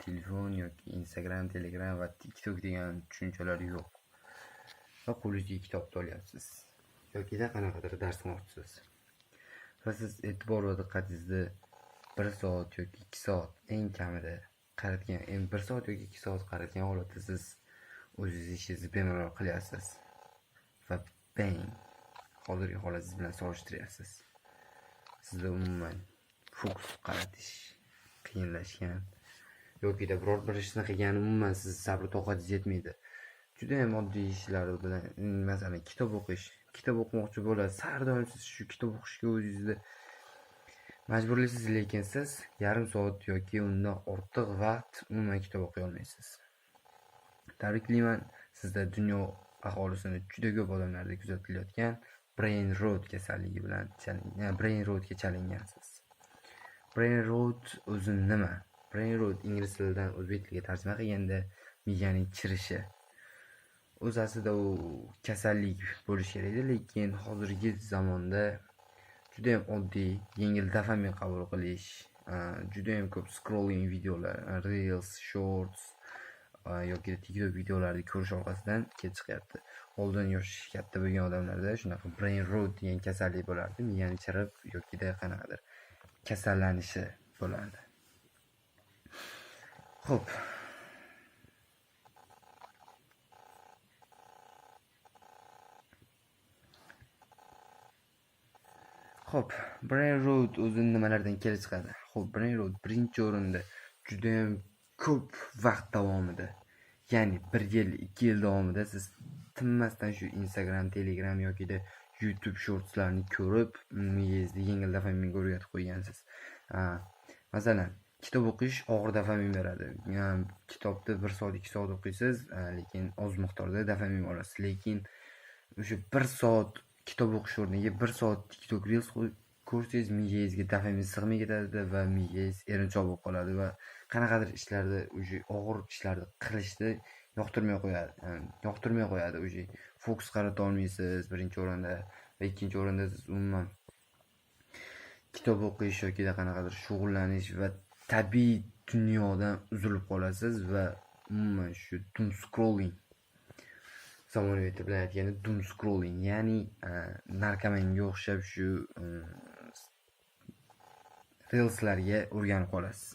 telefon yoki Instagram, Telegram va TikTok degan tushunchalar yo'q. Va qo'lingizga kitobni olyapsiz yokida qanaqadir dars qilmoqchisiz. Va siz e'tibor va diqqatingizni 1 soat yoki 2 soat eng kamida qaratgan, 1 soat yoki 2 soat qaratgan holatda siz o'zingiz ishingizni bemalol qilyapsiz va bang hozirgi holatingiz bilan solishtiryapsiz. Sizda umuman fokus qaratish qiyinlashgan yokida biror bir ishni qilgan umuman siz sabr toqatingiz yetmaydi. Juda ham oddiy ishlar bilan, masalan kitob o'qish, kitob o'qimoqchi bo'lasiz, har doim siz shu kitob o'qishga o'zingizni majburlaysiz, lekin siz yarim soat yoki undan ortiq vaqt umuman kitob o'qiy olmaysiz. Tabriklayman, sizda dunyo aholisini juda ko'p odamlarda kuzatilayotgan brain rot kasalligi bilan brain rotga chalingansiz. Brain rot o'zi nima? Brain rot ingliz tilidan o'zbek tiliga tarjima qilganda miyaning chirishi. O'z aslida u kasallik bo'lishi kerak edi, lekin hozirgi zamonda juda ham oddiy, yengil dopamin qabul qilish, juda ham ko'p scrolling videolar, reels, shorts yoki TikTok videolarni ko'rish orqasidan kelib chiqyapti. Oldin yoshi katta bo'lgan odamlarda shunaqa brain rot degan kasallik bo'lardi, miyani chirib yokida qanaqadir kasallanishi bo'lardi. Xo'p. Brain rot o'zi nimalardan kelib chiqadi? Brain rot birinchi o'rinda juda ham ko'p vaqt davomida, ya'ni 1 yil, 2 yil davomida siz tinmasdan shu Instagram, Telegram yokida YouTube shortslarni ko'rib, miyangizda yengil dopaminga o'rgatib qo'ygansiz. Masalan, kitob o'qish og'ir dopamin beradi. Kitobni 1 soat, 2 soat o'qiysiz, lekin oz miqdorda dopamin olasiz. Lekin o'sha 1 soat kitob o'qish o'rniga 1 soat TikTok reels ko'rsangiz, miyangizga dopamin sig'may ketadi va miyangiz erinchoq bo'lib qoladi va qanaqadir ishlarda, o'sha og'ir ishlarni qilishni yoqtirmay qo'yadi. O'sha fokus qarata olmaysiz birinchi o'rinda va ikkinchi o'rinda siz umuman kitob o'qish yoki qanaqadir shug'ullanish va tabiiy dunyodan uzilib qolasiz va umuman shu doom scrolling, zamonaviy tilda bilan aytganda doom scrolling, ya'ni narkomanga o'xshab shu reelslarga o'rganib qolasiz.